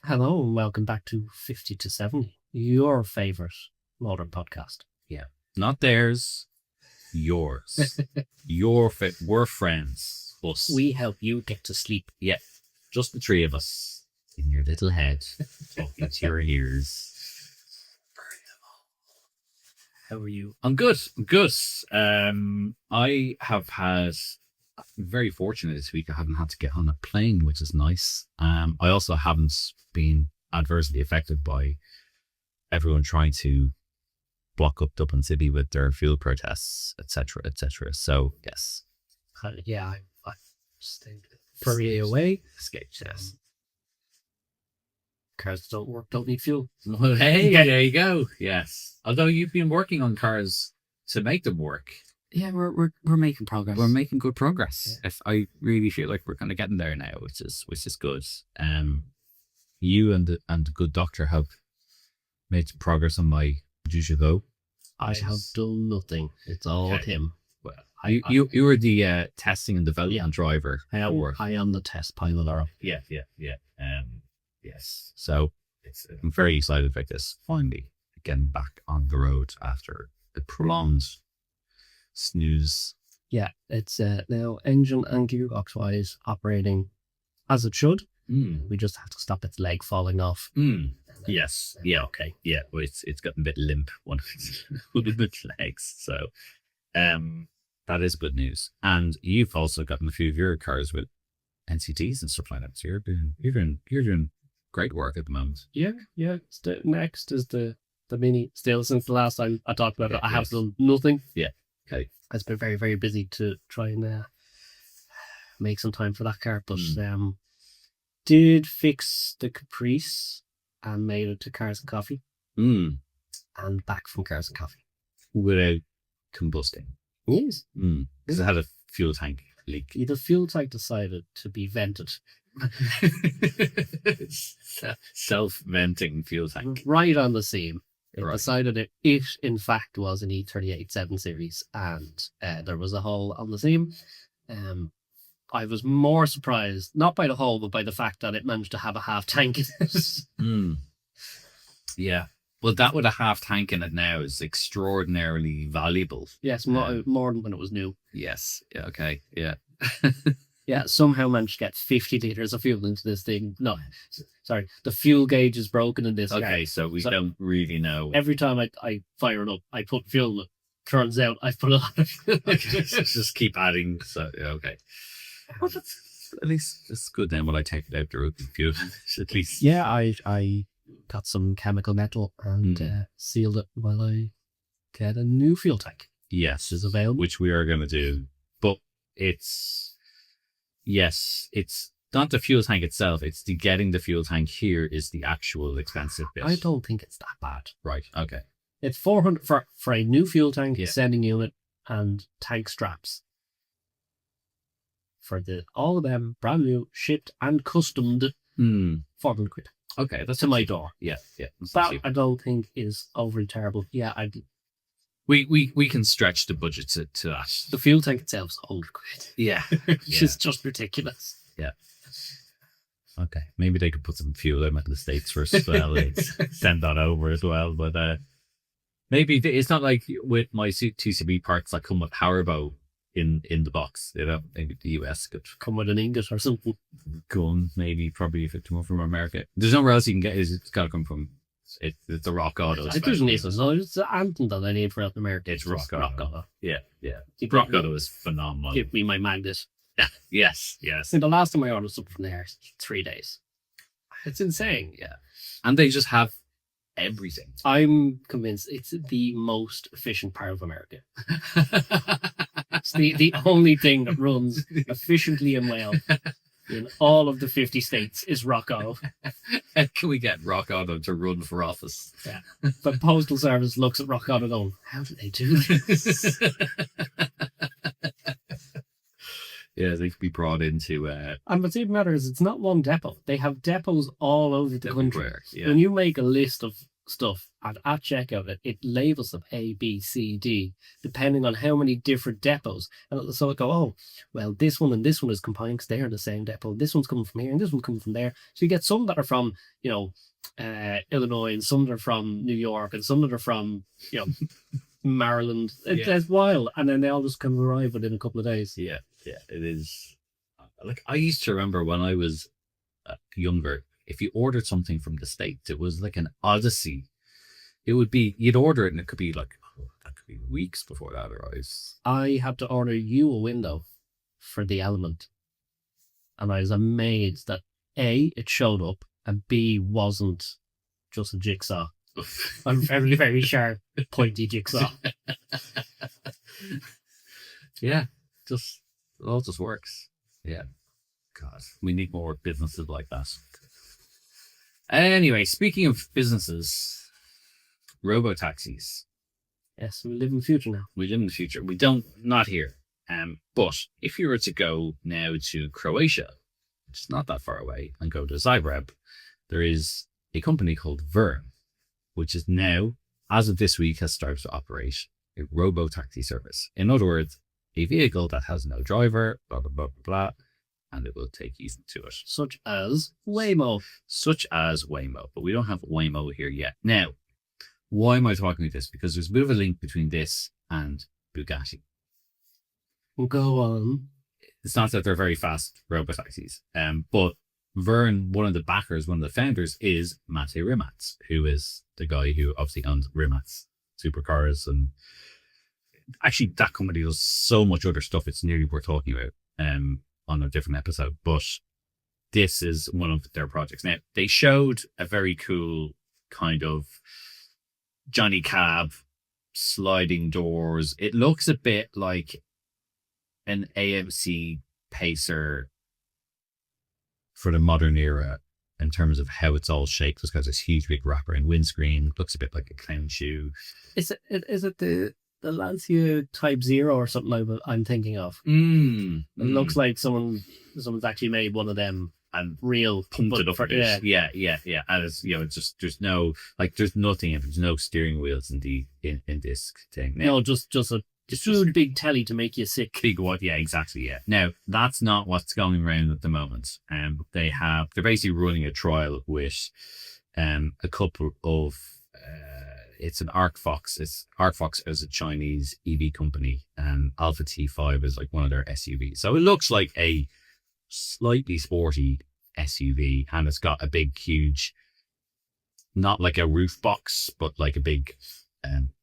Hello and welcome back to 50 to 70, your favourite modern podcast. Yeah. Not theirs, yours. We're friends. Us. We help you get to sleep. Yeah. Just the three of us in your little head, talking to your ears. How are you? I'm good. I have had very fortunate this week. I haven't had to get on a plane, which is nice. I also haven't been adversely affected by everyone trying to block up Dublin City with their fuel protests, etc., etc. So yes, Yeah, I stayed furry away. escaped. Yes. Cars don't work, don't need fuel. Well, hey, there you go. Yes. Although you've been working on cars to make them work. Yeah, we're making progress. We're making good progress. Yeah. I really feel like we're kind of getting there now, which is good. You and the good doctor have made some progress on my Go. I have done nothing. It's all him. Well, you were the testing and development driver. I am the test pilot. Yeah. Yes. So I'm very excited about this. Finally, getting back on the road after the prolonged snooze. Yeah, it's now engine and gearbox wise operating as it should. We just have to stop its leg falling off. Yes. Yeah. Okay. Yeah. Well, it's gotten a bit limp, one of its legs. So, that is good news. And you've also gotten a few of your cars with NCTs and stuff like that. So you're doing great work at the moment. Yeah. Next is the Mini. Still, since the last time I talked about it, I have done nothing. Yeah. Okay. It's been very, very busy to try and make some time for that car, but did fix the Caprice and made it to Cars and Coffee. And back from Cars and Coffee. Without combusting. Yes. Because it had a fuel tank leak. The fuel tank decided to be vented. Self-venting fuel tank. Right on the seam. It Right. decided it in fact was an E38 7 Series and there was a hole on the seam. I was more surprised, not by the hole, but by the fact that it managed to have a half tank in it. Yeah. Well, that with a half tank in it now is extraordinarily valuable. Yes, more than when it was new. Yes. Yeah. Okay. Yeah. Yeah, somehow managed to get 50 litres of fuel into this thing. No, sorry, the fuel gauge is broken in this car. Okay, so we don't really know. Every time I fire it up, I put fuel in it. Turns out I've put a lot of fuel. Okay, just keep adding. So okay. Well, at least it's good then when I take it out the road with fuel. At least. Yeah, I got some chemical metal and sealed it while I get a new fuel tank. Yes, is available, which we are going to do. But it's not the fuel tank itself. It's getting the fuel tank here is the actual expensive bit. I don't think it's that bad. Right. Okay. It's 400 for a new fuel tank, sending unit, and tank straps. For all of them, brand new, shipped and customed, 400 quid. Okay, that's to my door. Yeah. That I don't think is overly terrible. Yeah, we can stretch the budget to that. The fuel tank itself is 100 quid. Yeah. Which is just ridiculous. Yeah. Okay, maybe they could put some fuel in the States first as well and send that over as well. But maybe it's not like with my TCB parts that come with Powerbow in the box. You know, maybe the US could come with an ingot or something. Gun, maybe, probably if it come from America. There's nowhere else you can get. It's got to come from. It's the Rock Auto. It doesn't need so. It's the anthem that I need for Latin America. It's Rock Auto. Yeah. Rock Auto is phenomenal. Give me my magnet. Yes. And the last time I ordered something from there, 3 days. It's insane. Yeah. And they just have everything. I'm convinced it's the most efficient part of America. It's the only thing that runs efficiently and well in all of the 50 states is Rock Auto. Can we get Rock Auto to run for office? Yeah. The Postal Service looks at Rock Auto going, how do they do this? Yeah, they could be brought into... And what's even better is it's not one depot. They have depots all over the country. Yeah. When you make a list of stuff, and at checkout it labels them A, B, C, D, depending on how many different depots. And so it go, oh, well, this one and this one is combined because they're in the same depot. This one's coming from here and this one's coming from there. So you get some that are from, Illinois, and some that are from New York, and some that are from, Maryland. It's wild. And then they all just come arrive within a couple of days. Yeah, it is. Like, I used to remember when I was younger, if you ordered something from the States, it was like an odyssey. It would be, you'd order it and it could be like, that could be weeks before that arrives. I had to order you a window for the Element. And I was amazed that A, it showed up, and B, wasn't just a jigsaw. A very, very sharp, pointy jigsaw. Yeah, it all just works. Yeah. God, we need more businesses like that. Anyway, speaking of businesses, robotaxis. Yes, we live in the future now. We live in the future. We don't, not here. But if you were to go now to Croatia, which is not that far away, and go to Zagreb, there is a company called Verne, which is now, as of this week, has started to operate a robotaxi service. In other words, a vehicle that has no driver, blah, blah, blah, blah, blah, and it will take you to it. Such as Waymo. But we don't have Waymo here yet. Now, why am I talking about this? Because there's a bit of a link between this and Bugatti. Go on. It's not that they're very fast robotaxis, but Verne, one of the backers, one of the founders, is Mate Rimac, who is the guy who obviously owns Rimac supercars, and actually that company does so much other stuff it's nearly worth talking about on a different episode. But this is one of their projects. Now, they showed a very cool kind of Johnny Cab sliding doors. It looks a bit like an AMC Pacer for the modern era in terms of how it's all shaped. It's got this huge big wrapper and windscreen. Looks a bit like a clown shoe. Is it the Lancia Type 0 or something I'm thinking of? It looks like someone's actually made one of them and real pumped it up. Yeah. And it's, it's just, there's nothing, there's no steering wheels in this thing. Now, no, just a huge big telly to make you sick. Big what? Yeah, exactly. Yeah. Now, that's not what's going around at the moment. They're basically running a trial with a couple of it's an ArcFox. ArcFox is a Chinese EV company, and Alpha T5 is like one of their SUVs. So it looks like a slightly sporty SUV, and it's got a big, huge, not like a roof box, but like a big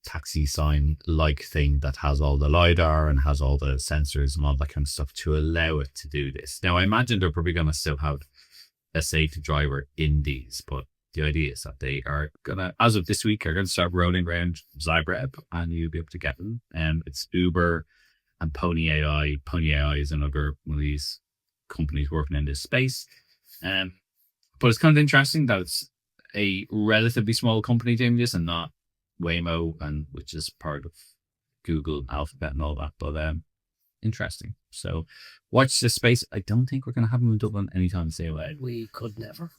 taxi sign like thing that has all the LiDAR and has all the sensors and all that kind of stuff to allow it to do this. Now, I imagine they're probably going to still have a safety driver in these, but the idea is that they are going to, as of this week, are going to start rolling around Zagreb, and you'll be able to get them. It's Uber and Pony AI. Pony AI is another one of these companies working in this space. But it's kind of interesting that it's a relatively small company doing this and not Waymo, and which is part of Google, Alphabet, and all that. But interesting. So watch this space. I don't think we're going to have them in Dublin anytime soon. We could never.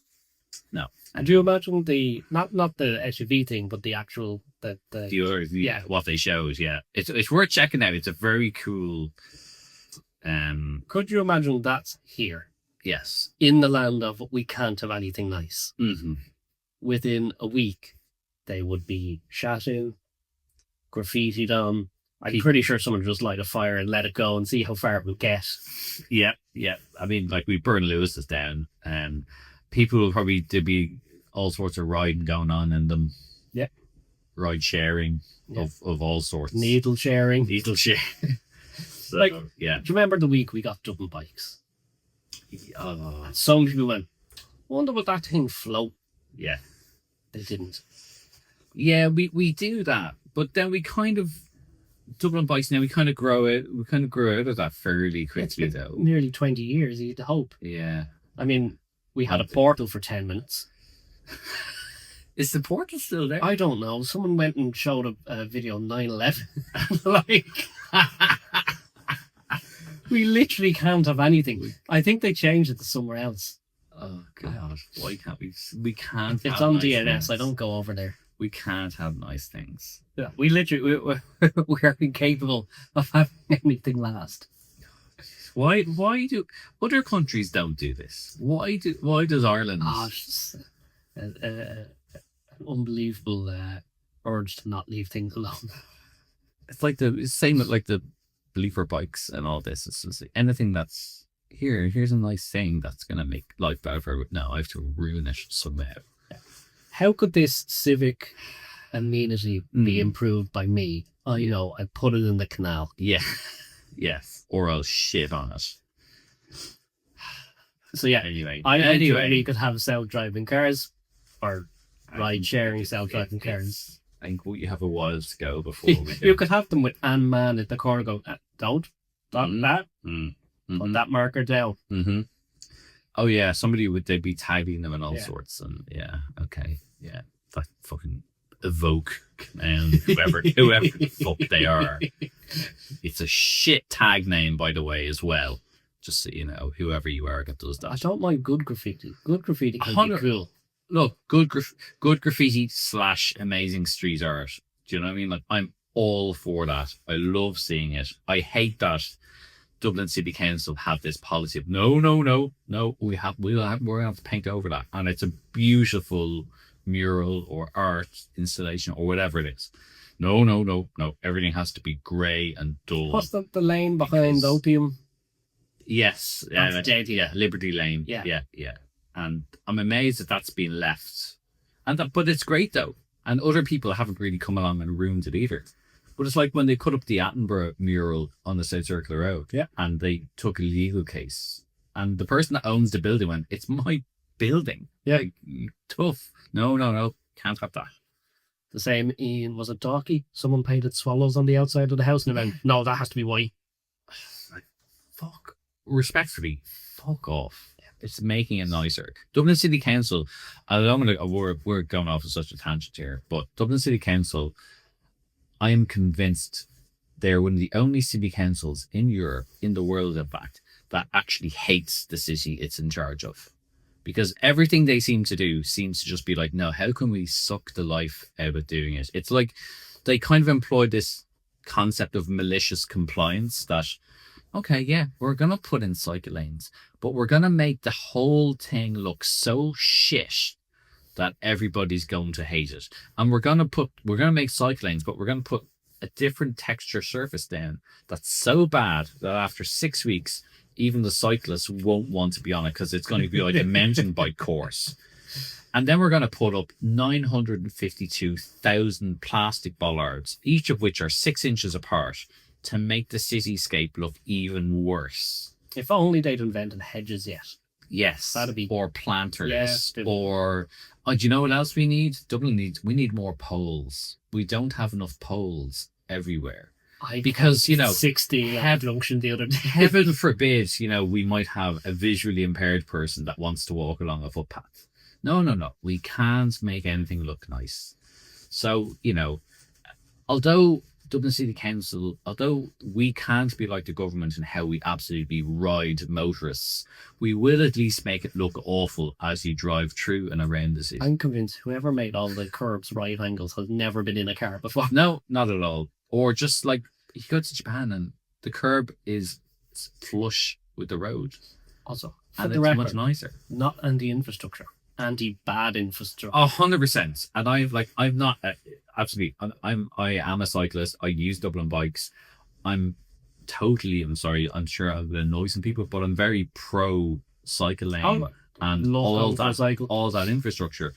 No. And do you imagine the not the SUV thing, but the actual the other, what they showed? Yeah, it's worth checking out. It's a very cool. Could you imagine that's here? Yes, in the land of we can't have anything nice. Mm-hmm. Within a week, they would be shot in, graffitied on. I'm pretty sure someone would just light a fire and let it go and see how far it will get. Yeah. I mean, like, we burn Lewis's down, and people will probably, there'd be all sorts of riding going on in them. Yeah. Ride sharing of all sorts. Needle sharing. So, like, yeah. Do you remember the week we got Dublin bikes? Some people went, wonder would that thing float? Yeah. They didn't. Yeah, we do that, but then we kind of, Dublin bikes now, we kind of grow out of that fairly quickly, though. Nearly 20 years, you'd hope. Yeah. I mean, we had a portal for 10 minutes. Is the portal still there? I don't know. Someone went and showed a video 9/11. Like, we literally can't have anything. I think they changed it to somewhere else. Oh God! Why can't we? We can't. It's on DNS. I don't go over there. We can't have nice things. Yeah, we literally we're incapable of having anything last. Why do other countries don't do this? Why does Ireland? Oh, it's just an unbelievable urge to not leave things alone. It's like it's same with like the bleeper bikes and all this. It's just like anything that's here's a nice thing that's gonna make life better. No, I have to ruin it somehow. How could this civic amenity be improved by me? I put it in the canal. Yeah. Yes. Or I'll shit on it. So yeah, Anyway. You could have self-driving cars or ride-sharing self-driving cars. I think you have a while to go before we can... You could have them with man at the corner go, don't stop that. Put that marker down. Mm-hmm. Oh yeah, they'd be tagging them and all sorts, and okay, that fucking Evoke and whoever the fuck they are. It's a shit tag name, by the way, as well. Just so you know, whoever you are that does that. I don't mind good graffiti. Good graffiti can be cool. Look, good graffiti / amazing street art. Do you know what I mean? Like, I'm all for that. I love seeing it. I hate that Dublin City Council have this policy of no. We're gonna have to paint over that, and it's a beautiful mural or art installation or whatever it is. No. Everything has to be grey and dull. What's the lane behind Opium? Yes, Liberty Lane. Yeah. And I'm amazed that that's been left, but it's great though. And other people haven't really come along and ruined it either. But it's like when they cut up the Attenborough mural on the South Circular Road, and they took a legal case, and the person that owns the building went, "It's my building." Yeah, like, tough. No, can't have that. The same in, was it Dalkey? Someone painted swallows on the outside of the house, and they went, "No, that has to be white." Like, fuck. Respectfully, fuck off. It's making it nicer. Dublin City Council, we're going off on such a tangent here, but Dublin City Council, I am convinced they're one of the only city councils in Europe, in the world in fact, that actually hates the city it's in charge of. Because everything they seem to do seems to just be like, no, how can we suck the life out of doing it? It's like they kind of employed this concept of malicious compliance that, okay, yeah, we're going to put in cycle lanes, but we're going to make the whole thing look so shit that everybody's going to hate it. And we're going to make cycle lanes, but we're going to put a different texture surface down that's so bad that after 6 weeks, even the cyclists won't want to be on it because it's going to be like a mountain bike course. And then we're going to put up 952,000 plastic bollards, each of which are 6 inches apart, to make the cityscape look even worse. If only they'd invented hedges yet. Yes. That'd be... Or planters. Yes, or... do you know what else we need? We need more poles. We don't have enough poles everywhere. Because 60 at Junction the other day. Heaven forbid, we might have a visually impaired person that wants to walk along a footpath. No. We can't make anything look nice. So, although Dublin City Council, although we can't be like the government in how we absolutely ride motorists, we will at least make it look awful as you drive through and around the city. I'm convinced whoever made all the curbs right angles has never been in a car before. No, not at all. Or just like, you go to Japan and the curb is flush with the road. Also, and it's much nicer. Not anti-infrastructure. Anti-bad infrastructure. 100%. And I'm not absolutely. I am a cyclist. I use Dublin bikes. I'm sorry. I'm sure I've been annoying some people, but I'm very pro cycle lane and all that infrastructure.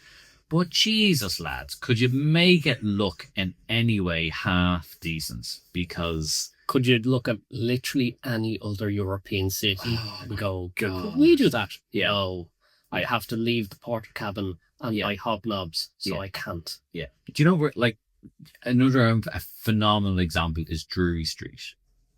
But Jesus, lads, could you make it look in any way half decent? Because could you look at literally any other European city and go, could we do that? Yeah. No, I have to leave the porter cabin and my hobnobs, so I can't. Yeah. Do you know where, like, a phenomenal example is Drury Street.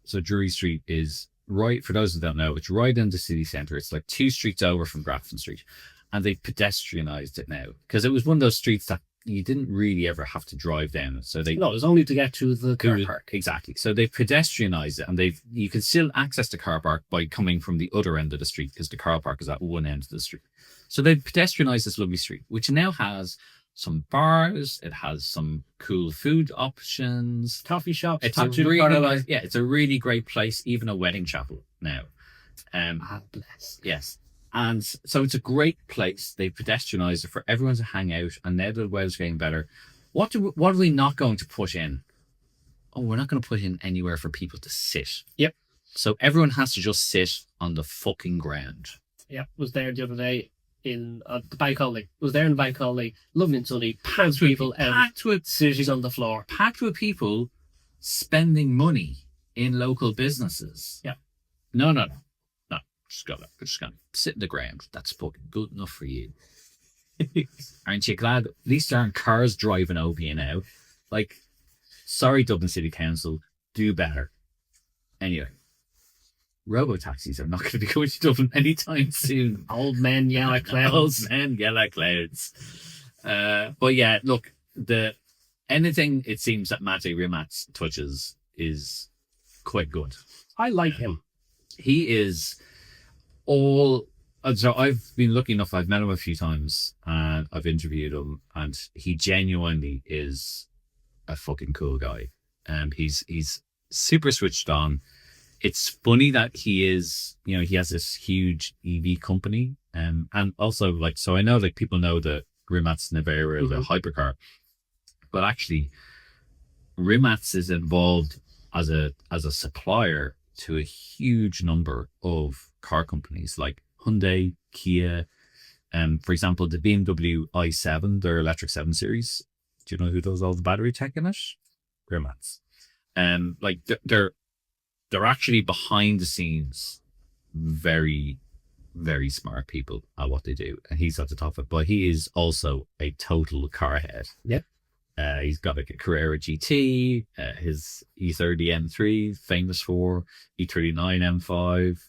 So Drury Street is right, for those who don't know, it's right in the city centre. It's like 2 streets over from Grafton Street. And they pedestrianised it now because it was one of those streets that you didn't really ever have to drive down. So it was only to get to the car park. Exactly. So they've pedestrianised it, and you can still access the car park by coming from the other end of the street because the car park is at one end of the street. So they've pedestrianised this lovely street, which now has some bars. It has some cool food options. Coffee shops. It's a really nice, it's a really great place. Even a wedding chapel now. Bless. Yes. And so it's a great place. They pedestrianised it for everyone to hang out. And now that the weather's getting better, what are we not going to put in? Oh, we're not going to put in anywhere for people to sit. Yep. So everyone has to just sit on the fucking ground. Yep. Was there the other day in the bank holiday. Was there in the bank holiday. Lovely and sunny. Packed people packed with sitting on the floor. Packed with people spending money in local businesses. Yeah. No. Just gotta sit in the ground. That's fucking good enough for you. Aren't you glad? At least there aren't cars driving over you now. Like, sorry, Dublin City Council, do better. Anyway, robotaxis are not going to be going to Dublin anytime soon. Old men, yellow clouds. Old men, yellow clouds. But yeah, look, anything it seems that Mate Rimac touches is quite good. I like him. He is so I've been lucky enough, I've met him a few times and I've interviewed him, and he genuinely is a fucking cool guy. He's super switched on. It's funny that he is, he has this huge EV company. And also, like, so I know, like, people know that Rimac Nevera, the hypercar, but actually Rimac is involved as a supplier to a huge number of car companies like Hyundai, Kia. For example, the BMW i7, their electric 7 Series. Do you know who does all the battery tech in it? Rimac. Like, they're actually behind the scenes very, very smart people at what they do, and he's at the top of it. But he is also a total car head. Yep. He's got like a Carrera GT, his E30 M3, famous for E39 M5,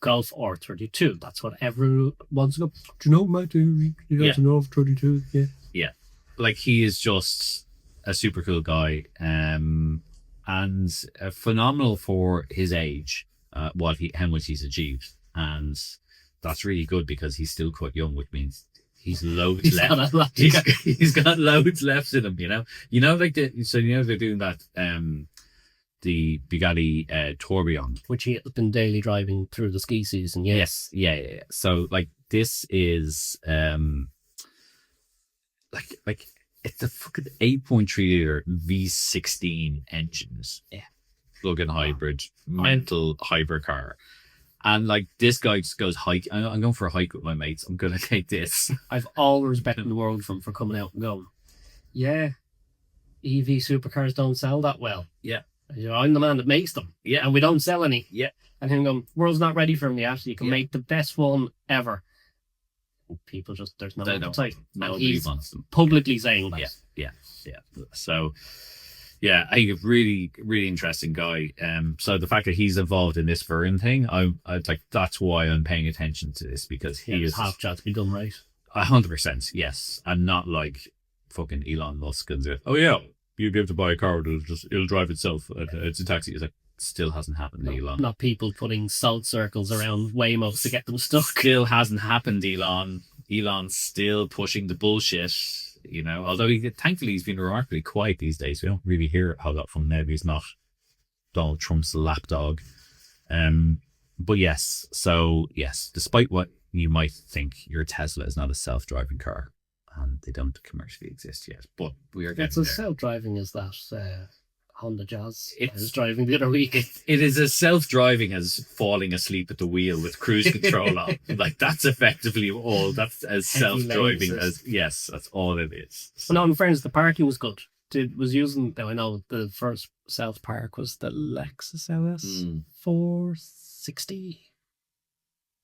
Golf R32. That's what everyone wants to go. Do you know, mate? You got to know of 32. Yeah. Yeah. Like, he is just a super cool guy, and phenomenal for his age, how much he's achieved, and that's really good because he's still quite young, which means he's loads left. He's got loads left in him, like they're doing that the Bugatti Tourbillon, which he has been daily driving through the ski season. Yes, yeah. So, like, this is like it's a fucking 8.3 liter V16 engines, plug-in hybrid, mental hypercar. And, like, this guy just goes hike. I'm going for a hike with my mates. I'm going to take this. I've all the respect in the world for coming out and going, yeah, EV supercars don't sell that well. Yeah. I'm the man that makes them. Yeah. And we don't sell any. Yeah. And him going, world's not ready for him yet. You can make the best one ever. And people just, there's no appetite. Nobody wants them. Publicly saying that. Yeah. So, yeah, a really, really interesting guy. So the fact that he's involved in this Verne thing, I like, that's why I'm paying attention to this, because he is half chance to be done right. 100%, yes, and not like fucking Elon Musk and say, oh yeah, you'll be able to buy a car, it'll drive itself. It's a taxi. It's like, still hasn't happened, Elon. Not people putting salt circles around Waymos to get them stuck. Still hasn't happened, Elon. Elon's still pushing the bullshit. Although thankfully he's been remarkably quiet these days. We don't really hear how that from now. He's not Donald Trump's lapdog. But yes, despite what you might think, your Tesla is not a self-driving car, and they don't commercially exist yet. But we are getting it's as self-driving as that Honda Jazz I was driving the other week. It is as self-driving as falling asleep at the wheel with cruise control on. Like, that's effectively all. That's as self-driving as, yes, that's all it is. So. No, in fairness, the parking was good. I know the first self-park was the Lexus LS 460.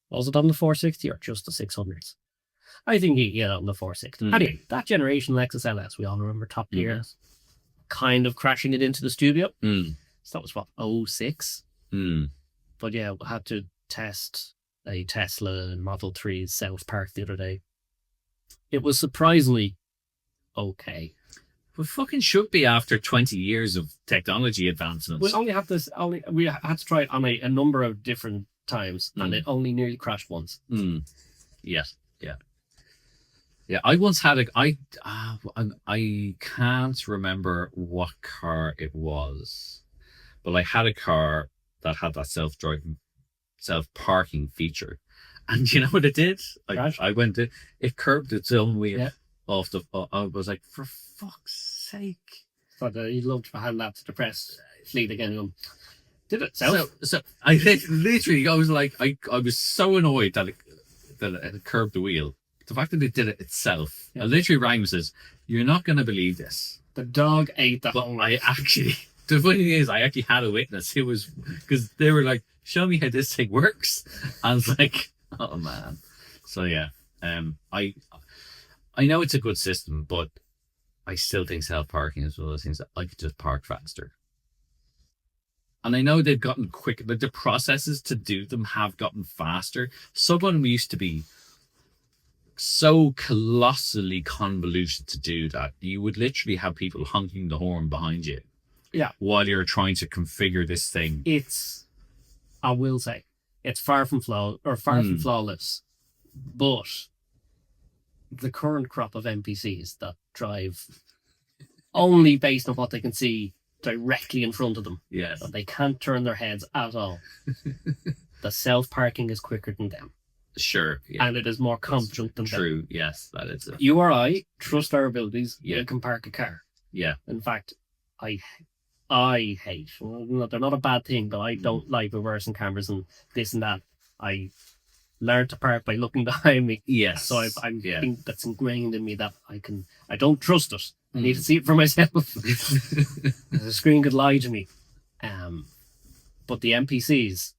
Was it on the 460 or just the 600s? I think on the 460. Anyway, that generation Lexus LS, we all remember Top Gear. Kind of crashing it into the studio. So that was what, 06? But yeah, I had to test a Tesla Model 3 South Park the other day. It was surprisingly okay. We fucking should be after 20 years of technology advancements. We had to try it on a number of different times, and it only nearly crashed once. Yes, yeah. Yeah, I once had I can't remember what car it was, but I had a car that had that self-driving, self-parking feature. And you know what it did? Like, Right. I went to, it curbed its own wheel Yeah. off the, I was like, for fuck's sake. But you'd love to hand that to the press fleet again. Did it self? So I literally, I was like, I was so annoyed that it curbed the wheel. The fact that it did it itself. Yeah. I literally rang and says, "You're not going to believe this." The dog ate the But whole. I actually, the funny thing is, I actually had a witness. It was because they were like, "Show me how this thing works." I was like, "Oh man." So yeah, I know it's a good system, but I still think self-parking is one of those things that I could just park faster. And I know they've gotten quicker. The processes to do them have gotten faster. Some of them used to be so colossally convoluted to do that you would literally have people honking the horn behind you. Yeah. While you're trying to configure this thing. It's, I will say, it's far from flawless, but the current crop of NPCs that drive only based on what they can see directly in front of them. Yes. But they can't turn their heads at all. The self-parking is quicker than them. Sure. Yeah. And it is more competent than them. True. Yes, that is it. You or I trust our abilities. Yeah. You can park a car. Yeah. In fact, I hate. Well, no, they're not a bad thing, but I don't like reversing cameras and this and that. I learned to park by looking behind me. Yes. So I think that's ingrained in me that I don't trust it. I need to see it for myself. The screen could lie to me. But the NPCs,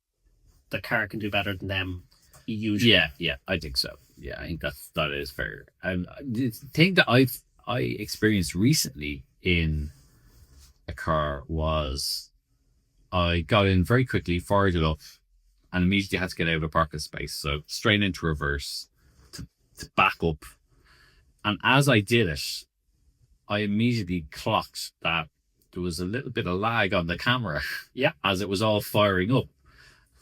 the car can do better than them usually. Yeah, I think so. Yeah, I think that is fair. And the thing that I experienced recently in a car was I got in very quickly, fired it up, and immediately had to get out of the parking space. So straight into reverse to back up. And as I did it, I immediately clocked that there was a little bit of lag on the camera. Yeah. As it was all firing up.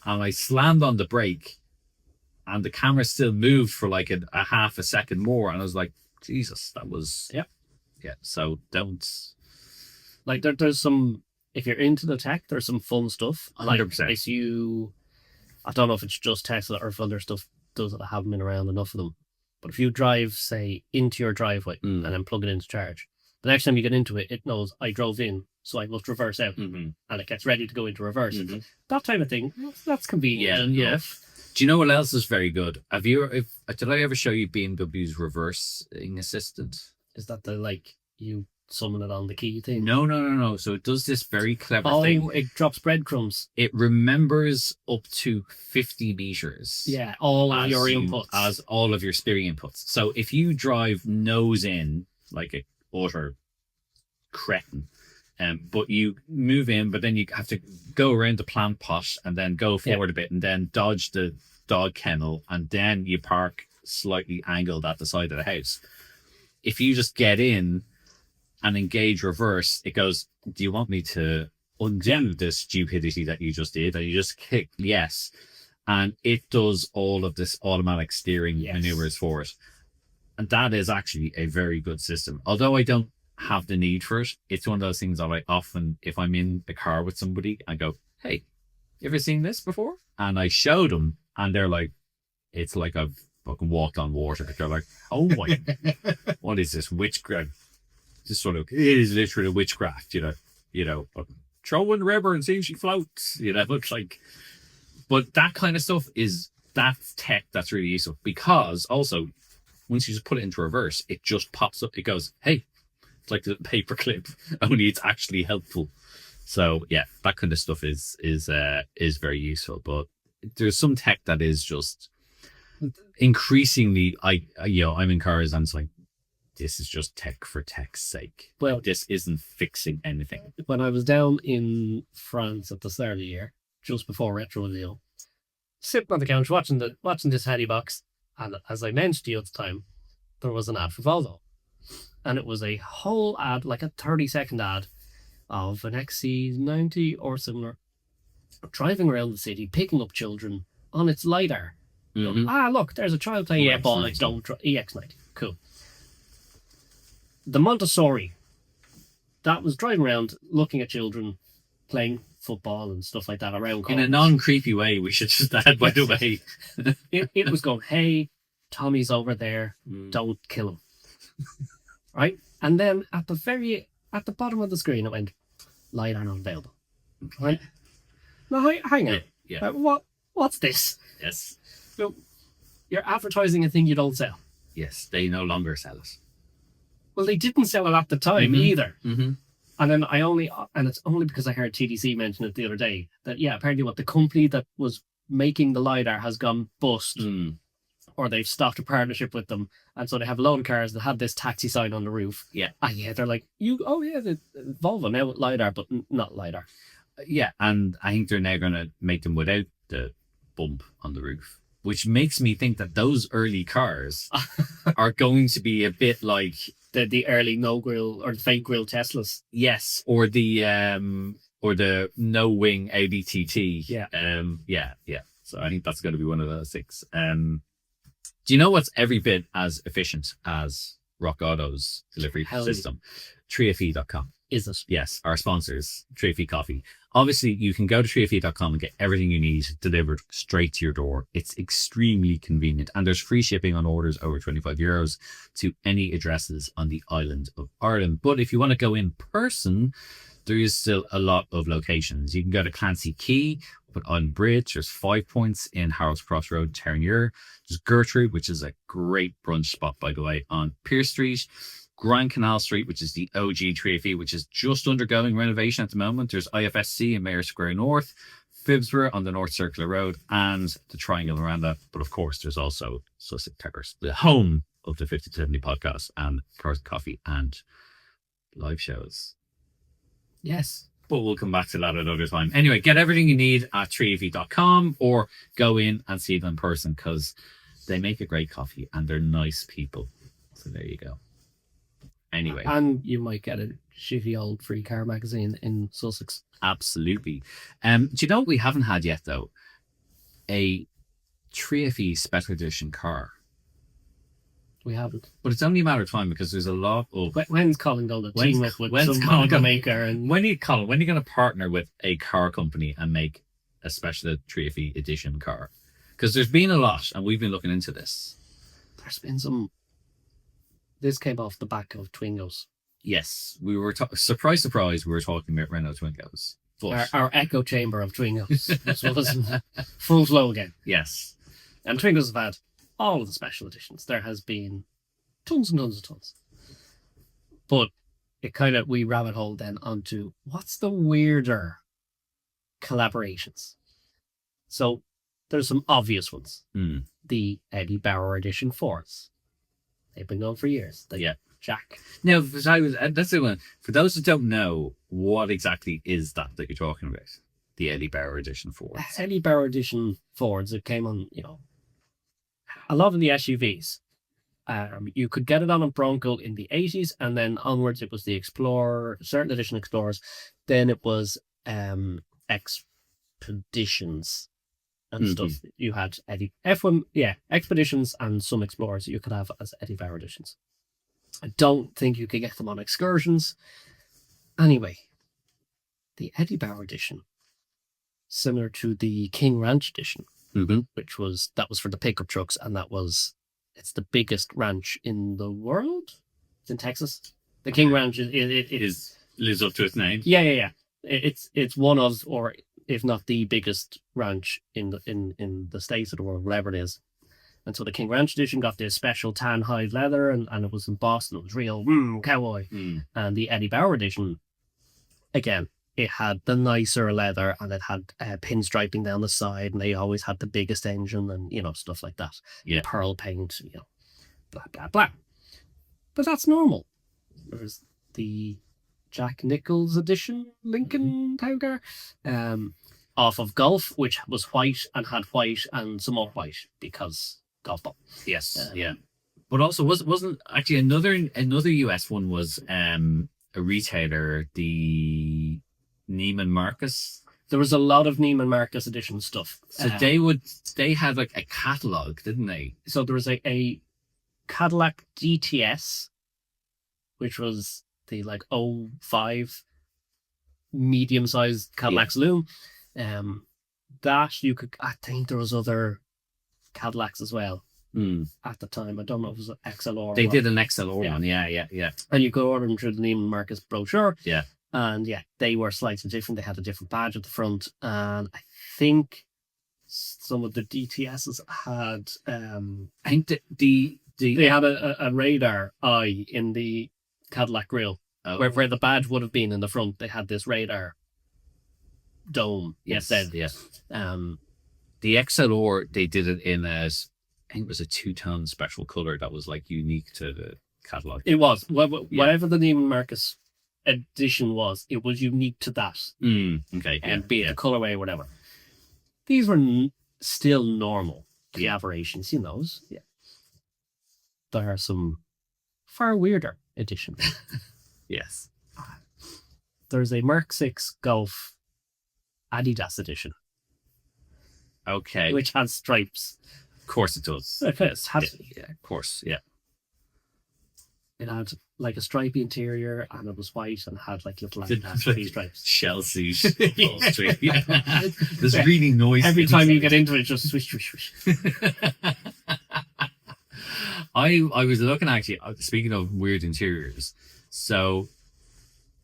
And I slammed on the brake and the camera still moved for like a half a second more. And I was like, Jesus, that was... Yeah. Yeah, so don't... Like there's some... If you're into the tech, there's some fun stuff. 100%. Like if you... I don't know if it's just Tesla or if other stuff does it. I haven't been around enough of them. But if you drive, say, into your driveway and then plug it into charge, the next time you get into it, it knows I drove in, so I must reverse out. And it gets ready to go into reverse. That type of thing, that's convenient. Yeah. Do you know what else is very good? Did I ever show you BMW's reversing assistant? Is that the, like, you summon it on the key thing? No. So it does this very clever thing. Oh, it drops breadcrumbs. It remembers up to 50 meters. Yeah, all of your inputs. As all of your steering inputs. So if you drive nose in, like a utter cretin, but you move in, but then you have to go around the plant pot and then go forward a bit and then dodge the dog kennel and then you park slightly angled at the side of the house. If you just get in and engage reverse, it goes, do you want me to undo the stupidity that you just did? And you just click yes. And it does all of this automatic steering maneuvers for it. And that is actually a very good system. Although I don't have the need for it, it's one of those things that I often, if I'm in the car with somebody, I go, hey, you ever seen this before? And I show them and they're like, it's like I've fucking walked on water. They're like, oh my, what is this witchcraft? Just sort of, it is literally witchcraft, you know, throw in the river and see if she floats, you know, it's like, but that kind of stuff that's tech that's really useful because also once you just put it into reverse, it just pops up, it goes, hey, it's like the paperclip, only it's actually helpful. So yeah, that kind of stuff is very useful, but there's some tech that is just increasingly, I'm in cars and it's like, this is just tech for tech's sake. Well, this isn't fixing anything. When I was down in France at the start of the year, just before Retro Reveal, sitting on the couch watching this Hattie box, and as I mentioned to you at the time, there was an ad for Volvo. And it was a whole ad, like a 30-second ad, of an XC90 or similar, driving around the city, picking up children on its LiDAR. Look, there's a child playing EX90. EX90. Cool. the Montessori that was driving around looking at children playing football and stuff like that around corners. In a non-creepy way, we should just add, by the way. It was going, hey, Tommy's over there, don't kill him. Right? And then at the bottom of the screen, it went, LiDAR not available. Right? Now, hang on. Yeah. What's this? Yes. So, you're advertising a thing you don't sell. Yes, they no longer sell it. Well, they didn't sell it at the time either. Mm-hmm. And then and it's only because I heard TDC mention it the other day, that, apparently the company that was making the LiDAR has gone bust, or they've stopped a partnership with them. And so they have a load of cars that had this taxi sign on the roof. Yeah. And they're like, the Volvo now with LiDAR, but not LiDAR. Yeah, and I think they're now going to make them without the bump on the roof, which makes me think that those early cars are going to be a bit like the early no grill or fake grill Teslas. Yes, or the no wing Audi TT. Yeah. Yeah. So I think that's going to be one of those things. Do you know what's every bit as efficient as Rock Auto's delivery system? TreeofE.com. Is it? Yes, our sponsors, Treefy Coffee. Obviously, you can go to treefy.com and get everything you need delivered straight to your door. It's extremely convenient, and there's free shipping on orders over €25 to any addresses on the island of Ireland. But if you want to go in person, there is still a lot of locations. You can go to Clancy Quay, up at Island Bridge. There's 5 Points in Harold's Crossroad, Terenure. There's Gertrude, which is a great brunch spot, by the way, on Pierce Street. Grand Canal Street, which is the OG Treefy, which is just undergoing renovation at the moment. There's IFSC in Mayor Square North, Phibsborough on the North Circular Road, and the Triangle Miranda. But of course, there's also Sussex Terrace, the home of the 50-70 podcast and Cars Coffee and live shows. Yes. But we'll come back to that another time. Anyway, get everything you need at treefy.com or go in and see them in person, because they make a great coffee and they're nice people. So there you go. Anyway. And you might get a shitty old free car magazine in Sussex. Absolutely. Do you know what we haven't had yet, though? A Treefy Special Edition car. We haven't. But it's only a matter of time, because there's a lot of... When's Colin going to team up with some Colin maker? And when are you going to partner with a car company and make a Special Treefy Edition car? Because there's been a lot, and we've been looking into this. There's been some... This came off the back of Twingos. Yes, we were surprise, we were talking about Renault Twingos. But... Our echo chamber of Twingos. So was full flow again. Yes. And Twingos have had all of the special editions. There has been tons and tons and tons. But it kind of, we rabbit hole then onto what's the weirder collaborations. So there's some obvious ones. The Eddie Bauer edition Fords. They've been going for years. Jack. Now, that's the one. For those that don't know, what exactly is that you're talking about? The Eddie Bauer edition Fords. Eddie Bauer edition Fords. It came on, a lot of the SUVs. You could get it on a Bronco in the 80s, and then onwards it was the Explorer, certain edition Explorers. Then it was Expeditions and stuff. You had Eddie F1, Expeditions and some Explorers that you could have as Eddie Bauer editions. I don't think you could get them on excursions. Anyway, the Eddie Bauer edition, similar to the King Ranch edition, which was for the pickup trucks, and it's the biggest ranch in the world. It's in Texas. The King Ranch lives up to its name. Yeah. It's one of, or if not the biggest ranch in the States of the world, whatever it is. And so the King Ranch edition got this special tan hide leather, and it was in Boston. It was real cowboy. And the Eddie Bauer edition, again, it had the nicer leather, and it had pinstriping down the side, and they always had the biggest engine and, stuff like that. Yeah. Pearl paint, blah, blah, blah. But that's normal. There's the Jack Nichols edition Lincoln Town Car, off of Golf, which was white and had white and some more white because golf ball. Yes, yeah. But also wasn't actually another US one was a retailer, the Neiman Marcus. There was a lot of Neiman Marcus edition stuff. So they had like a catalog, didn't they? So there was a Cadillac GTS, which was the like '05 medium-sized Cadillac Saloon. That you could, I think there was other Cadillacs as well at the time. I don't know if it was an XLR. They did an XLR one, yeah. And you could order them through the Neiman Marcus brochure. Yeah. And yeah, they were slightly different. They had a different badge at the front. And I think some of the DTSs had, I think they had a radar eye in the Cadillac grille. Where the badge would have been in the front, they had this radar dome. Yes. Um, The XLR, they did it in I think it was a 2-tone special color that was like unique to the Cadillac. It was. Whatever the Neiman Marcus edition was, it was unique to that. Okay. And be it the colorway or whatever. These were still normal collaborations, you know. Yeah. There are some far weirder editions. Yes. There's a Mark 6 Golf Adidas edition. Okay. Which has stripes. Of course it does. It has to be. Yeah, of course, yeah. It had like a stripy interior and it was white and had like little Adidas stripes. Shell suit. There's really noise. Every time you get into it, just swish, swish, swish. I was looking, actually, speaking of weird interiors, so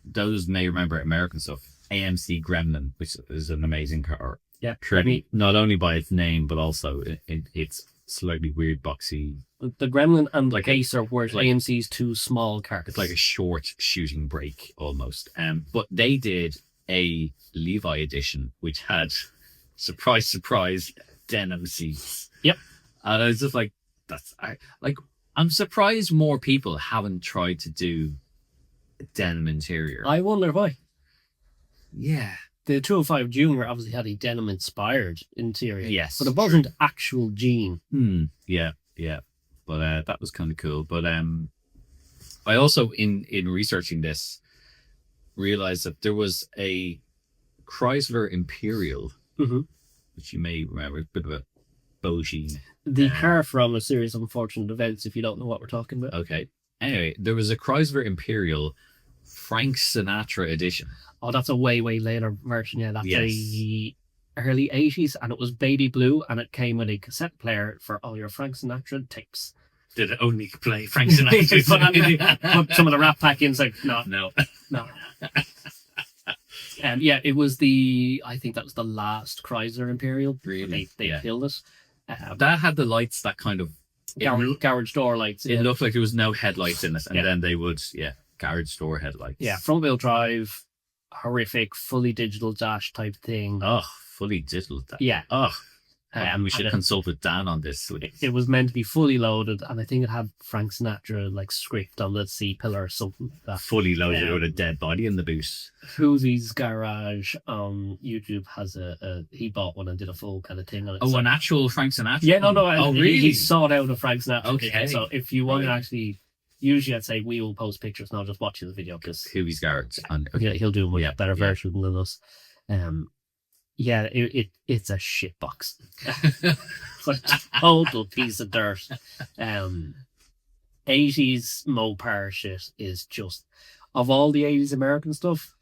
those may remember American stuff. AMC Gremlin, which is an amazing car. Yeah. Not only by its name, but also it's slightly weird, boxy. The Gremlin and Like the Pacer were AMC's two small cars. It's like a short shooting brake almost. But they did a Levi edition, which had, surprise, surprise, denim seats. Yep. And I was just like, I'm surprised more people haven't tried to do a denim interior. I wonder why. Yeah. The 205 Junior obviously had a denim inspired interior. Yes. But it wasn't actual jean. Yeah. But that was kind of cool. But I also, in researching this, realized that there was a Chrysler Imperial, which you may remember, a bit of a Beaugine. The car from a series of unfortunate events, if you don't know what we're talking about. Okay. Anyway, there was a Chrysler Imperial Frank Sinatra edition. Oh, that's a way, way later version. Yeah, that's a early 80s, and it was baby blue, and it came with a cassette player for all your Frank Sinatra tapes. Did it only play Frank Sinatra? Put some of the Rat Pack inside. No. Yeah, it was I think that was the last Chrysler Imperial. Really? They killed it. That had the lights that kind of... Garage door lights. It looked like there was no headlights in it, and then they would, garage door headlights. Yeah, front wheel drive, horrific, fully digital dash type thing. Oh, fully digital dash. Yeah. Oh, and we should consult with Dan on this. It was meant to be fully loaded, and I think it had Frank Sinatra like script on the C pillar or something like that. Fully loaded with a dead body in the boot. Whozy's Garage on YouTube has he bought one and did a full kind of thing on it. Oh, an actual Frank Sinatra? Yeah, no. Oh, really? He sought out a Frank Sinatra. Okay. So if you want to actually, usually I'd say we will post pictures, not just watching the video, because Whozy's Garage. He'll do a much better version than us. Yeah, it's a shit box. It's a total piece of dirt. 80s Mopar shit is just, of all the 80s American stuff,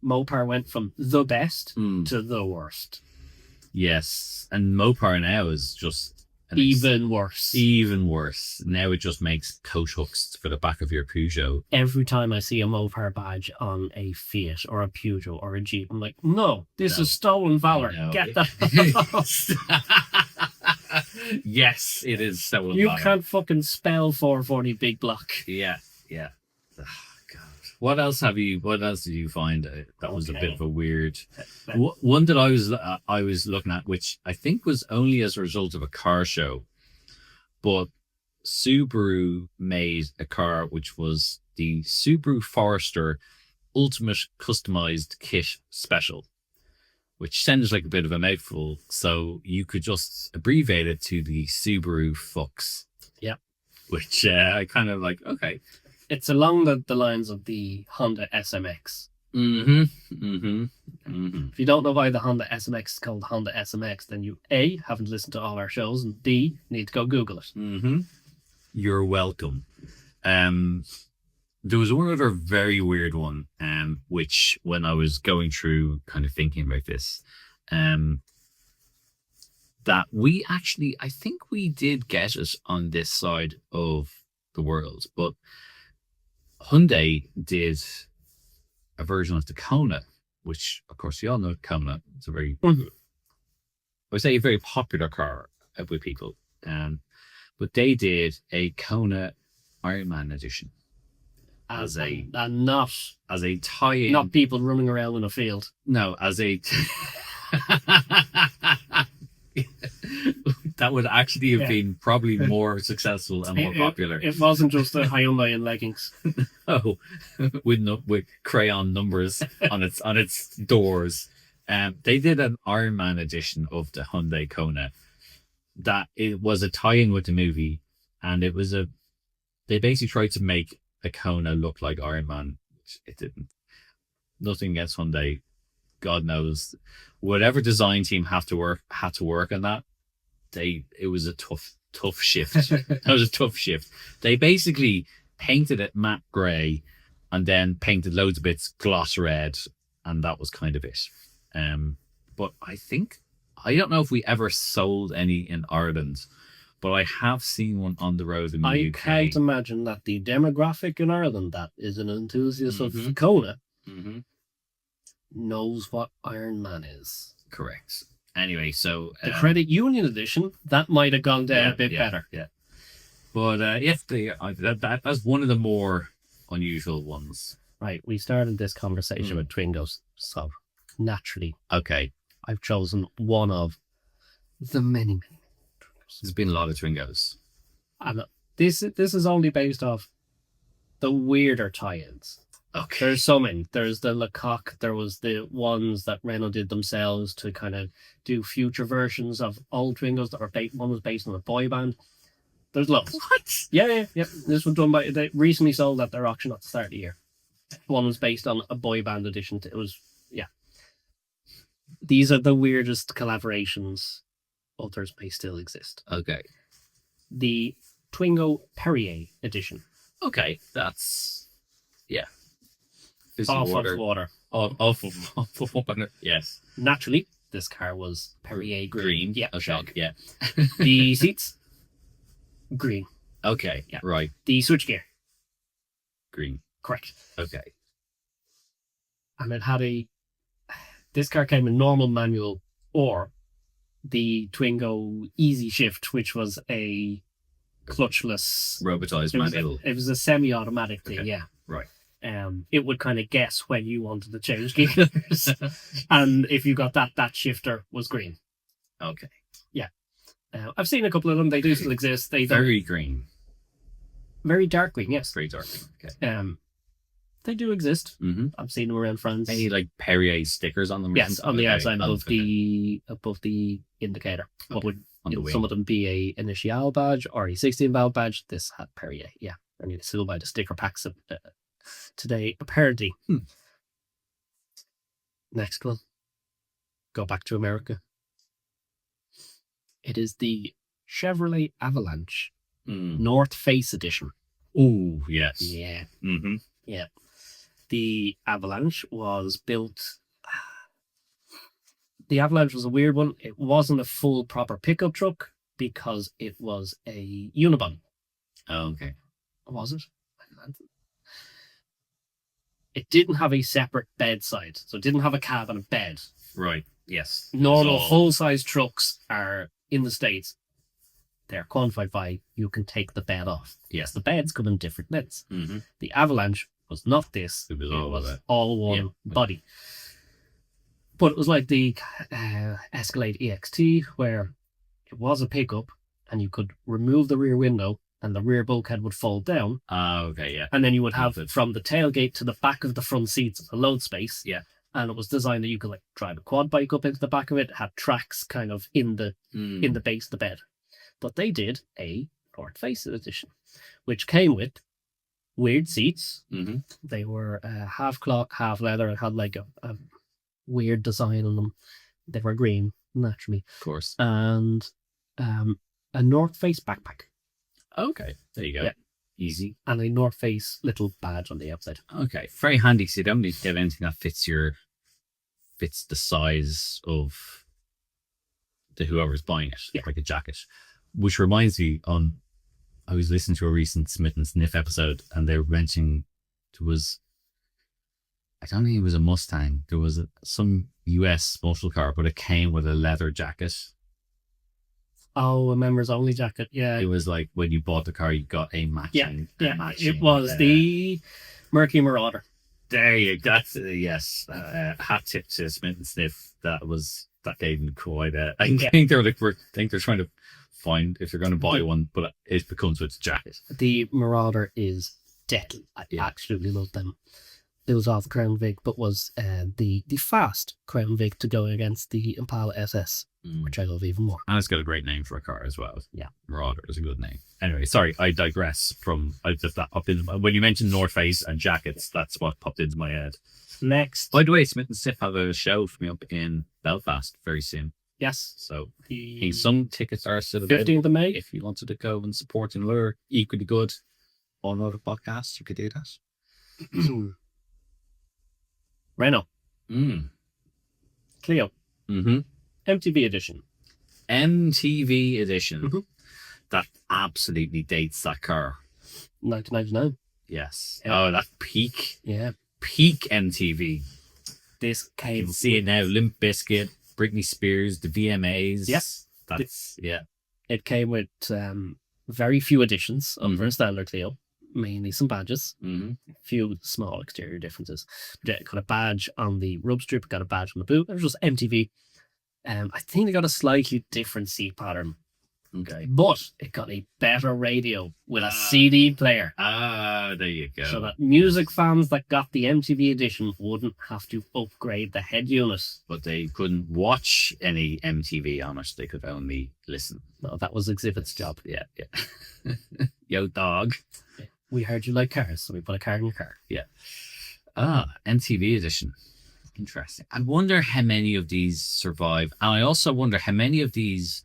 Mopar went from the best to the worst. Yes, and Mopar now is just even worse. Even worse. Now it just makes coat hooks for the back of your Peugeot. Every time I see a Mopar badge on a Fiat or a Peugeot or a Jeep, I'm like, no, this is stolen valor. Get that. Yes, it is stolen valor. You valor. can't fucking spell 440 big block. Yeah. Oh, God. What else did you find that was a bit of a weird one that I was looking at, which I think was only as a result of a car show, but Subaru made a car which was the Subaru Forester Ultimate Customized Kit Special, which sounds like a bit of a mouthful, so you could just abbreviate it to the Subaru Fux. Yeah. Which I kind of like, okay. It's along the lines of the Honda SMX. If you don't know why the Honda SMX is called Honda SMX, then you A, haven't listened to all our shows, and D, need to go Google it. You're welcome. There was one other very weird one, which when I was going through kind of thinking about this, that we actually, I think we did get it on this side of the world, but Hyundai did a version of the Kona, which of course you all know Kona. It's a very, I would say, a very popular car with people. But they did a Kona Ironman edition as a tie-in, not people running around in a field. No, as a that would actually have been probably more successful and more popular. It wasn't just a Hyundai in leggings. No, with crayon numbers on its doors. They did an Ironman edition of the Hyundai Kona. That it was a tie-in with the movie, and it was they basically tried to make a Kona look like Iron Man, which it didn't. Nothing against Hyundai. God knows, whatever design team had to work on that. It was a tough shift. That was a tough shift. They basically painted it matte grey, and then painted loads of bits gloss red, and that was kind of it. But I don't know if we ever sold any in Ireland, but I have seen one on the road in the UK. I can't imagine that the demographic in Ireland that is an enthusiast of Kona knows what Iron Man is. Correct. Anyway, so the Credit Union edition, that might have gone down a bit better. Yeah. But yes, that's one of the more unusual ones. Right, we started this conversation with Twingos, so naturally, okay, I've chosen one of the many Twingos. There's been a lot of Twingos. And this is only based off the weirder tie-ins. Okay. There's so many. There's the Lecoq. There was the ones that Renault did themselves to kind of do future versions of old Twingos that were one was based on a boy band. There's loads. What? Yeah. This was done they recently sold at their auction at the start of the year. One was based on a boy band edition. It was, These are the weirdest collaborations. Others may still exist. Okay. The Twingo Perrier edition. Okay, that's Off of water. Off of water. Yes. Naturally, this car was Perrier green. Yeah. Okay. Shock. Yeah. The seats, green. Okay. Yeah. Right. The switchgear, green. correct. Okay. And it had this car came in normal manual or the Twingo Easy Shift, which was a clutchless robotized manual. It was a semi-automatic thing. Okay. Yeah. Right. It would kind of guess when you wanted to change gears, and if you got that shifter was green. Okay. Yeah. I've seen a couple of them. They do still exist. Very green. Very dark green. Yes. Very dark green. Okay. They do exist. Mm-hmm. I've seen them around France. Any like Perrier stickers on them? Yes, on the outside above the indicator. What would some of them be a Initial badge or a 16 valve badge? This had Perrier. Yeah, I need to still buy the sticker packs today. Apparently. Next one. Go back to America. It is the Chevrolet Avalanche North Face Edition. Oh yes. Yeah. Mm-hmm. Yeah. The Avalanche was built. The Avalanche was a weird one. It wasn't a full proper pickup truck because it was a Unibon. Oh, okay. Was it? It didn't have a separate bedside, so it didn't have a cab and a bed. Right. Yes. Normal full-size trucks are in the States. They're quantified by you can take the bed off. Yes, the beds come in different lengths. Mm-hmm. The Avalanche was not this. It was all one body. But it was like the Escalade EXT, where it was a pickup and you could remove the rear window and the rear bulkhead would fold down. Okay, yeah. And then you would have from the tailgate to the back of the front seats a load space. Yeah. And it was designed that you could like drive a quad bike up into the back of it. It had tracks kind of in the base of the bed. But they did a North Face edition, which came with weird seats. Mm-hmm. They were half cloth, half leather. It had like a weird design on them. They were green, naturally. Of course. And a North Face backpack. Okay, there you go. Yeah. Easy. and a North Face little badge on the outside. Okay, very handy. So you don't need to get anything that fits the size of the whoever's buying it, Yeah. like a jacket. Which reminds me, I was listening to a recent Smith and Sniff episode, and they were mentioning there was, I don't think it was a Mustang. There was some US muscle car, but it came with a leather jacket. Oh, a members only jacket. Yeah. It was like when you bought the car, you got a matching. Yeah. matching, It was the Murky Marauder. There you go. That's yes. Hat tip to Smith and Sniff. That gave me quite a. I think they're trying to find if they're going to buy one, but it becomes with its jacket. The Marauder is deadly. I absolutely love them. It was off Crown Vic, but was the fast Crown Vic to go against the Impala SS, which I love even more. And it's got a great name for a car as well. Yeah. Marauder is a good name. Anyway, sorry, I digress that popped in. When you mentioned North Face and jackets, that's what popped into my head. Next. By the way, Smith and Sniff have a show for me up in Belfast very soon. Yes. So some tickets are still 15th of May. If you wanted to go and support and lure equally good on other podcasts, you could do that. Renault. Clio. Mm-hmm. MTV edition. MTV edition. Mm-hmm. That absolutely dates that car. 1999. Yes. Yeah. Oh, that peak MTV. This You came. can see it now. Limp Bizkit, Britney Spears, the VMAs. Yes. That's, yeah. It came with very few additions of a standard Clio. Mainly some badges. Mm-hmm. A few small exterior differences. But it got a badge on the rub strip, it got a badge on the boot. It was just MTV. I think it got a slightly different seat pattern. Okay. But it got a better radio with a CD player. There you go. So that music fans that got the MTV edition wouldn't have to upgrade the head unit. But they couldn't watch any MTV on it. They could only listen. No, that was Exhibit's job. Yeah. Yo, dog. We heard you like cars, so we put a car in your car. Yeah. MTV edition. Interesting. I wonder how many of these survive. And I also wonder how many of these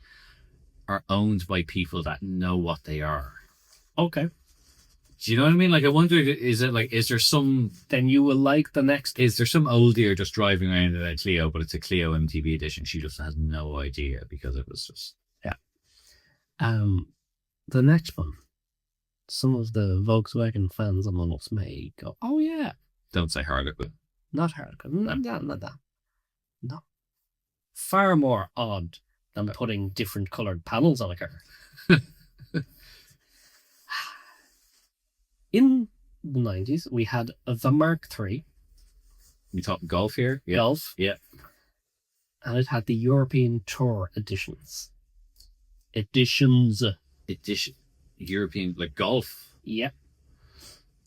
are owned by people that know what they are. Okay. Do you know what I mean? Like, I wonder, is there some... Then you will like the next. Is there some old dear just driving around in a Clio, but it's a Clio MTV edition? She just has no idea because it was just... Yeah. The next one. Some of the Volkswagen fans among us may go, oh yeah. Don't say Harlequin. Not Harlequin. Not that. No. Far more odd than putting different coloured panels on a car. In the 90s, we had the Mark III. You talking Golf here? Yeah. Golf. Yeah. And it had the European Tour editions. European, like Golf? Yeah.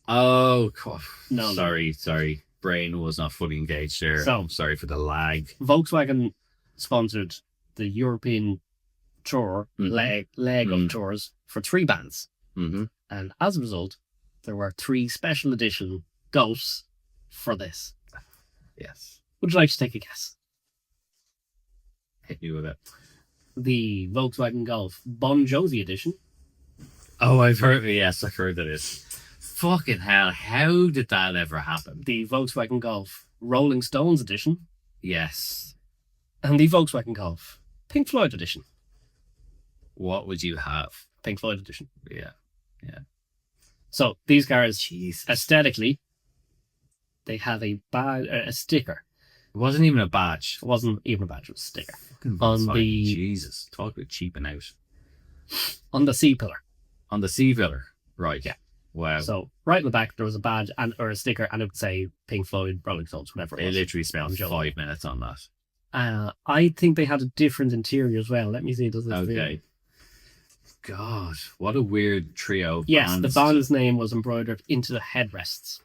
Oh, God. No. Sorry. Brain was not fully engaged there. So, I'm sorry for the lag. Volkswagen sponsored the European Tour leg of tours for 3 bands. Mm-hmm. And as a result, there were 3 special edition Golfs for this. Yes. Would you like to take a guess? Hit you with it. The Volkswagen Golf Bon Jovi edition. Oh, I've heard of this. Fucking hell, how did that ever happen? The Volkswagen Golf Rolling Stones edition. Yes. And the Volkswagen Golf Pink Floyd edition. What would you have? Pink Floyd edition. Yeah. So these cars, Jesus. aesthetically, they have a sticker. It wasn't even a badge. It wasn't even a badge, it was a sticker. On Jesus. Talk about cheaping out. On the C-pillar. On the C-pillar. Right. Yeah. Wow. So right in the back, there was a badge or a sticker, and it would say Pink Floyd, Rolling Stones, whatever it was. It literally spent 5 minutes on that. I think they had a different interior as well. Let me see. Does this okay. God, what a weird trio. Yes, the band's name was embroidered into the headrests.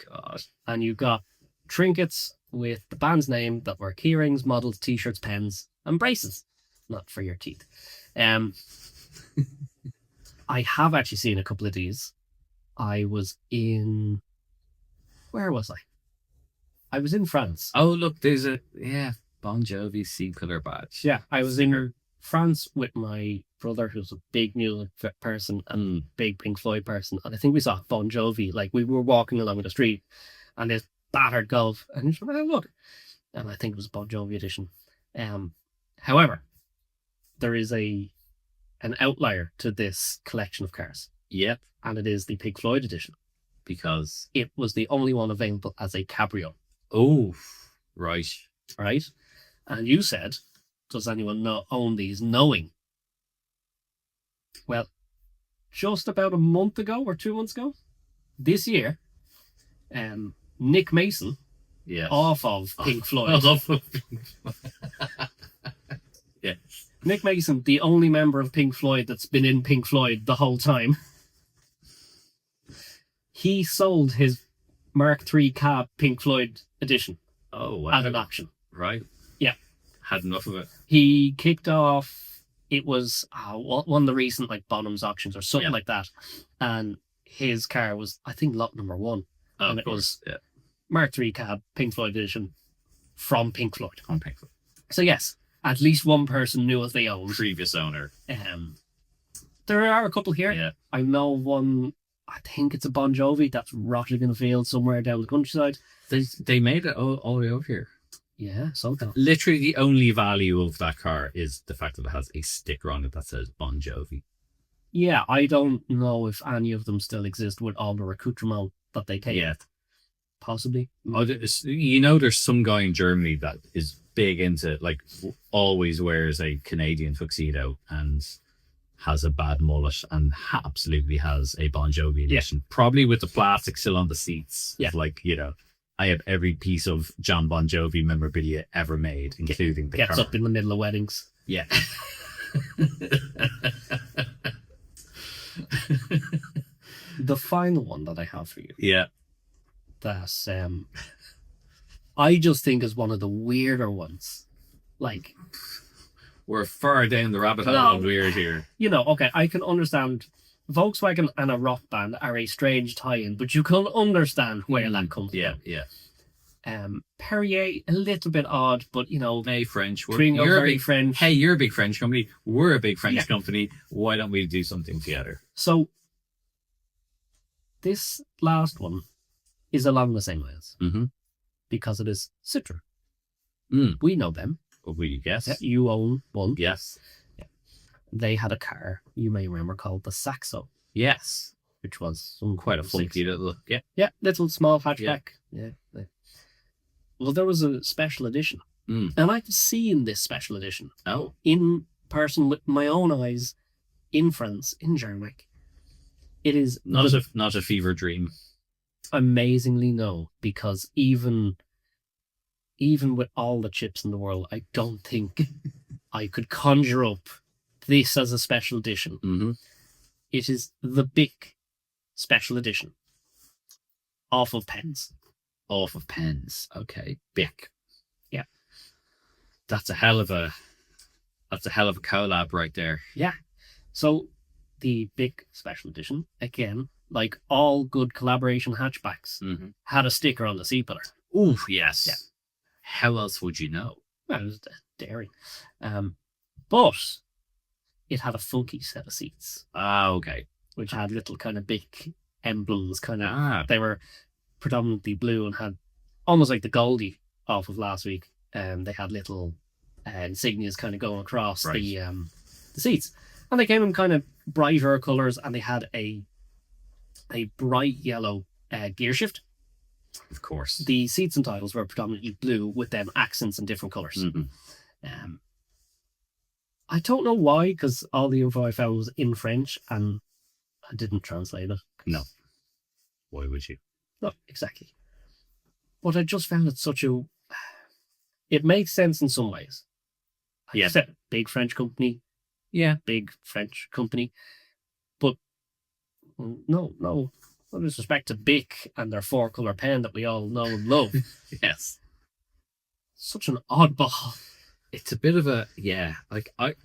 God. And you got trinkets with the band's name that were keyrings, models, t-shirts, pens, and braces. Not for your teeth. I have actually seen a couple of these. I was in... Where was I? I was in France. Oh, look, there's Bon Jovi C-pillar badge. Yeah, I was in France with my brother, who's a big music person and big Pink Floyd person, and I think we saw Bon Jovi. Like, we were walking along the street, and this battered Golf, and he's like, "Oh, look," and I think it was Bon Jovi edition. However, there is an outlier to this collection of cars. Yep. And it is the Pink Floyd edition. Because it was the only one available as a cabrio. Oh, right. Right? And you said, does anyone own these? Knowing. Well, just about a month ago or 2 months ago, this year, Nick Mason, off of Pink Floyd. Yeah. Nick Mason, the only member of Pink Floyd that's been in Pink Floyd the whole time. He sold his Mark III cab Pink Floyd edition. Oh, wow. At an auction. Right. Yeah. Had enough of it. He kicked off, it was one of the recent like Bonham's auctions or something like that. And his car was, I think, lot number 1. Oh, and it was Mark III cab Pink Floyd edition from Pink Floyd. On Pink Floyd. So yes, at least one person knew what they owned. Previous owner. There are a couple here. Yeah. I know one, I think it's a Bon Jovi that's rotted in a field somewhere down the countryside. They made it all the way over here. Yeah, somehow. Literally the only value of that car is the fact that it has a sticker on it that says Bon Jovi. Yeah, I don't know if any of them still exist with all the accoutrement that they take. Yeah. Possibly. You know, there's some guy in Germany that is big into, like, always wears a Canadian tuxedo and has a bad mullet and absolutely has a Bon Jovi edition. Yeah. Probably with the plastic still on the seats. Yeah. Like, you know, I have every piece of John Bon Jovi memorabilia ever made, including the Gets car. Up in the middle of weddings. Yeah. The final one that I have for you. Yeah. That's I just think is one of the weirder ones. Like, we're far down the rabbit hole on weird here. You know, okay, I can understand Volkswagen and a rock band are a strange tie-in, but you can understand where that comes from. Yeah. Perrier, a little bit odd, but you know, hey, French. You're very French. Hey, you're a big French company. We're a big French company. Why don't we do something together? So, this last one is along the same lines. Mm-hmm. Because it is Citroen. We know them. We guess. Yeah, you own one. Yes. Yeah. They had a car, you may remember, called the Saxo. Yes. Which was quite a funky little... Yeah, little small hatchback. Yeah. Well, there was a special edition. And I've seen this special edition. Oh. In person with my own eyes in France, in Germany. It is... Not a fever dream. Amazingly no, because even with all the chips in the world, I don't think I could conjure up this as a special edition. Mm-hmm. It is the Bic special edition. Off of pens. Okay. Bic. Yeah. That's a hell of a collab right there. Yeah. So the Bic special edition, again, like all good collaboration hatchbacks, had a sticker on the seat pillar. Ooh, yes. Yeah. How else would you know? Well, it was daring. But it had a funky set of seats. Ah, okay. Which had little kind of Bic emblems, they were predominantly blue and had almost like the Goldie off of last week. They had little insignias kind of going across the seats. And they came in kind of brighter colours, and they had a bright yellow gear shift. Of course. The seats and titles were predominantly blue with them accents in different colours. I don't know why, because all the info I found was in French and I didn't translate it. No. Why would you? Not exactly. But I just found it it makes sense in some ways. Like you said, big French company. Yeah, big French company. But no disrespect to Bic and their 4-colour pen that we all know and love. Yes. Such an oddball. It's a bit of a, like I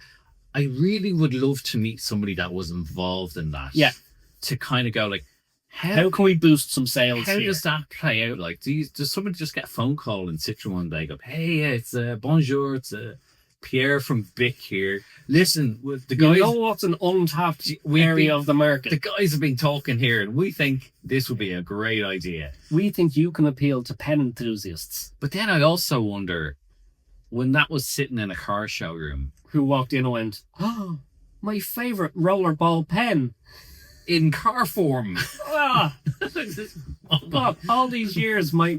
really would love to meet somebody that was involved in that. Yeah. To kind of go like, how can we boost some sales How here? does that play out? Like, does somebody just get a phone call in Citroen one day, go, hey, it's bonjour, it's Pierre from Bic here. Listen, with the You guys, know what's an untapped area of the market? the guys have been talking here, and we think this would be a great idea. We think you can appeal to pen enthusiasts But then I also wonder, when that was sitting in a car showroom who walked in and went, "Oh, my favourite rollerball pen." in car form, Ah, God, all these years, my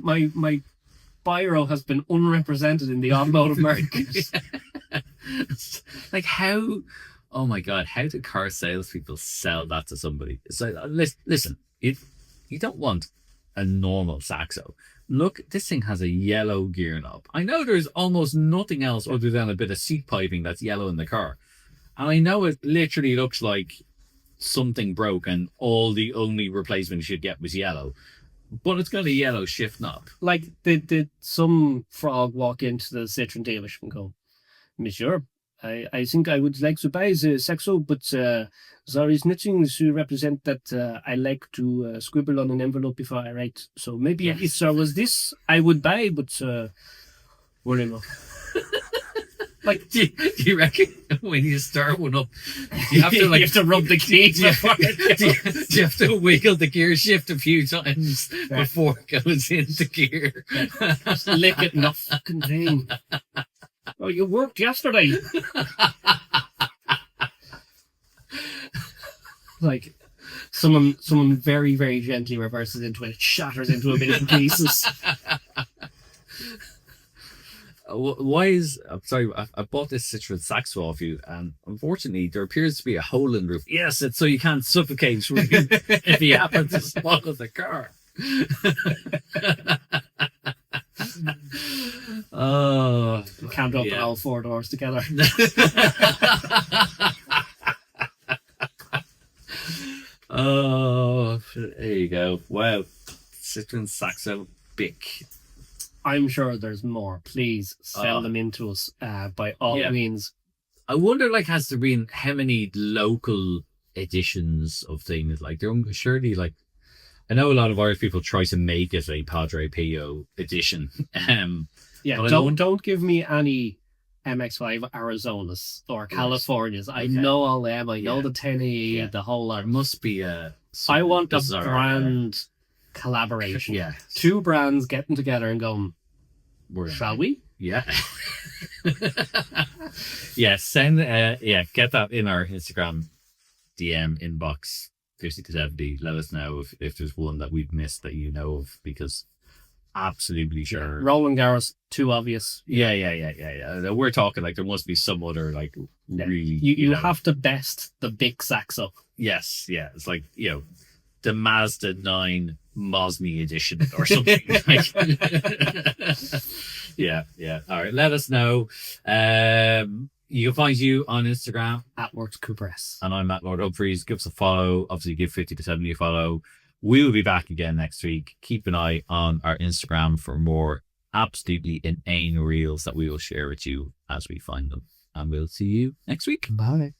biro has been unrepresented in the automotive market. like how? Oh my God! How do car salespeople sell that to somebody? It's like, listen, you don't want a normal Saxo. Look, this thing has a yellow gear knob. I know there's almost nothing else other than a bit of seat piping that's yellow in the car. And I know it literally looks like something broke and all the only replacement you should get was yellow. But it's got a yellow shift knob. Like, did some frog walk into the Citroen dealership and go, "Monsieur, I think I would like to buy the Saxo, but there is nothing to represent that I like to scribble on an envelope before I write. So maybe if there was this, I would buy, but well enough." Like, Do you reckon when you start one up, you have to like you have to rub the key do you, before do you have to wiggle the gear shift a few times before it goes into gear? Just lick it in the fucking thing. Oh, you worked yesterday. Like, someone very, very gently reverses into it, shatters into a million pieces. Why is... I'm sorry, I bought this Citroen Saxo off you, and unfortunately there appears to be a hole in the roof. Yes, it's so you can't suffocate if you happen to spoil the car. Oh, You can't open all four doors together. Oh, there you go. Wow. Citroen Saxo Bic. I'm sure there's more. Please sell them into us by all means. I wonder, like, has there been how many local editions of things? Like, there surely, like, I know a lot of Irish people try to make it a Padre Pio edition. Yeah, don't give me any MX-5 Arizonas or Californias. I know all them. I know the 10AE, the whole lot. There must be a... I want a brand collaboration. Yeah. Two brands getting together and going, shall we? Yeah. Yeah, send, get that in our Instagram DM inbox, 50 to 70. Let us know if there's one that we've missed that you know of, because absolutely sure. Roland Garros, too obvious. Yeah. We're talking like there must be some other like really... You have to best the Bic Saxo. Yes, yeah. It's like, the Mazda 9 Mosme edition or something. Yeah. All right, let us know. You can find you on Instagram at Works Coopress. And I'm Matt Lord Humphreys. Give us a follow. Obviously, give 50 to 70 a follow. We will be back again next week. Keep an eye on our Instagram for more absolutely inane reels that we will share with you as we find them. And we'll see you next week. Bye.